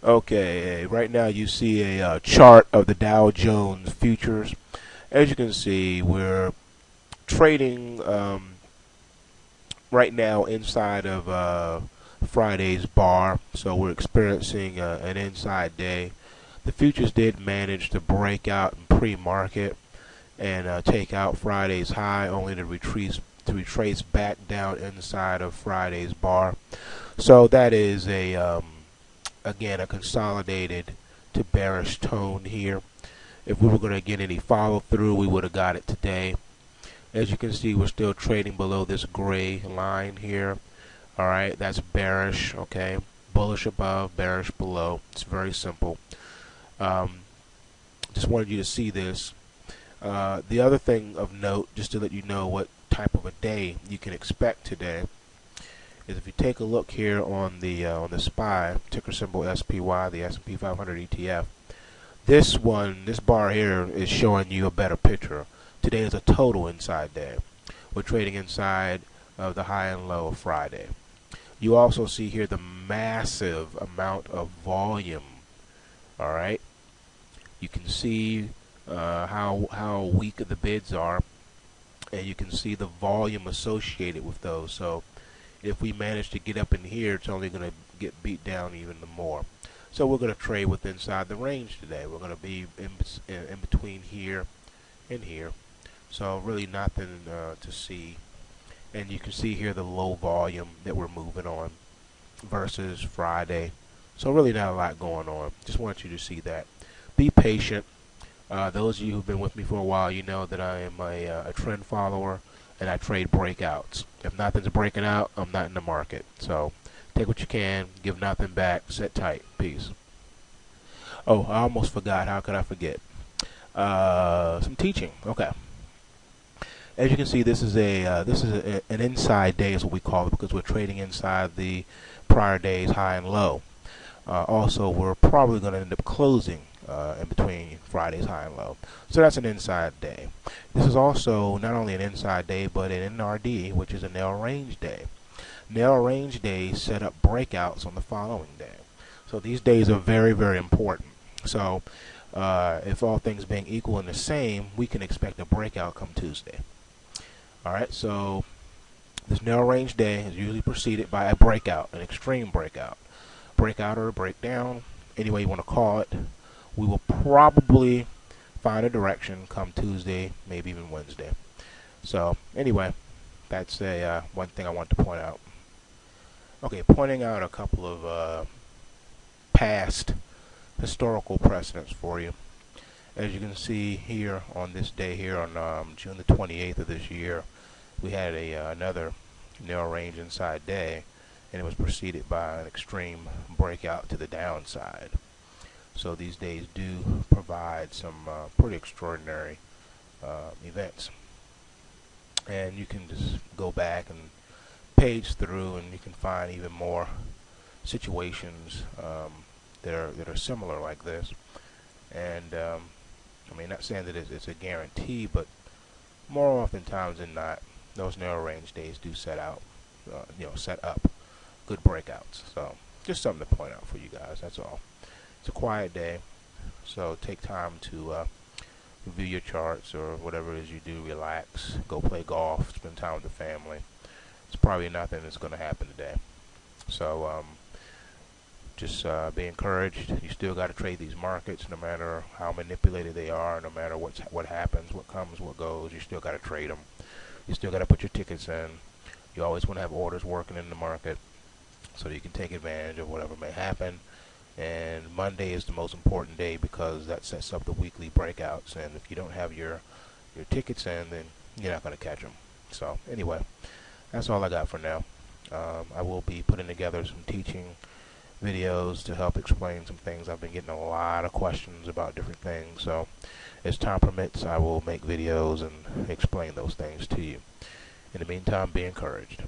Okay, right now you see a chart of the Dow Jones futures. As you can see, we're trading right now inside of Friday's bar, so we're experiencing an inside day. The futures did manage to break out in pre-market and take out Friday's high, only to retrace back down inside of Friday's bar. So that is a again a consolidated to bearish tone here. If we were going to get any follow through, we would have got it today. As you can see, we're still trading below this gray line here. Alright, that's bearish, okay? Bullish above, bearish below. It's very simple. Just wanted you to see this. The other thing of note, just to let you know what type of a day you can expect today, is if you take a look here on the SPY, ticker symbol SPY, the S&P 500 ETF, this bar here is showing you a better picture. Today is a total inside day. We're trading inside of the high and low of Friday. You also see here the massive amount of volume. All right, you can see how weak the bids are, and you can see the volume associated with those. So if we manage to get up in here, it's only going to get beat down even more. So we're going to trade with inside the range today. We're going to be in between here and here. So really nothing to see. And you can see here the low volume that we're moving on versus Friday. So really not a lot going on. Just want you to see that. Be patient. Those of you who've been with me for a while, you know that I am a trend follower, and I trade breakouts. If nothing's breaking out, I'm not in the market. So take what you can, give nothing back, sit tight. Peace. Oh, I almost forgot. How could I forget? Some teaching. Okay. As you can see, this is an inside day is what we call it, because we're trading inside the prior day's high and low. Also, we're probably going to end up closing in between Friday's high and low. So that's an inside day. This is also not only an inside day, but an NRD, which is a nail range day. Nail range days set up breakouts on the following day. So these days are very, very important. So if all things being equal and the same, we can expect a breakout come Tuesday. Alright, so this narrow range day is usually preceded by a breakout, an extreme breakout. Breakout or a breakdown, any way you want to call it. We will probably find a direction come Tuesday, maybe even Wednesday. So anyway, that's one thing I want to point out. Okay, pointing out a couple of past historical precedents for you. As you can see here on this day here on June the 28th of this year, we had another narrow range inside day, and it was preceded by an extreme breakout to the downside. So these days do provide some pretty extraordinary events. And you can just go back and page through, and you can find even more situations that are similar like this. And I mean, not saying that it's a guarantee, but more oftentimes than not, those narrow range days do set up good breakouts. So just something to point out for you guys. That's all. It's a quiet day, so take time to review your charts or whatever it is you do. Relax, go play golf, spend time with the family. It's probably nothing that's going to happen today. So just be encouraged. You still got to trade these markets, no matter how manipulated they are, no matter what happens, what comes, what goes. You still got to trade them. You still got to put your tickets in. You always want to have orders working in the market so you can take advantage of whatever may happen. And Monday is the most important day because that sets up the weekly breakouts. And if you don't have your tickets in, then you're not going to catch them. So anyway, that's all I got for now. I will be putting together some teaching videos to help explain some things. I've been getting a lot of questions about different things, so as time permits, I will make videos and explain those things to you. In the meantime, be encouraged.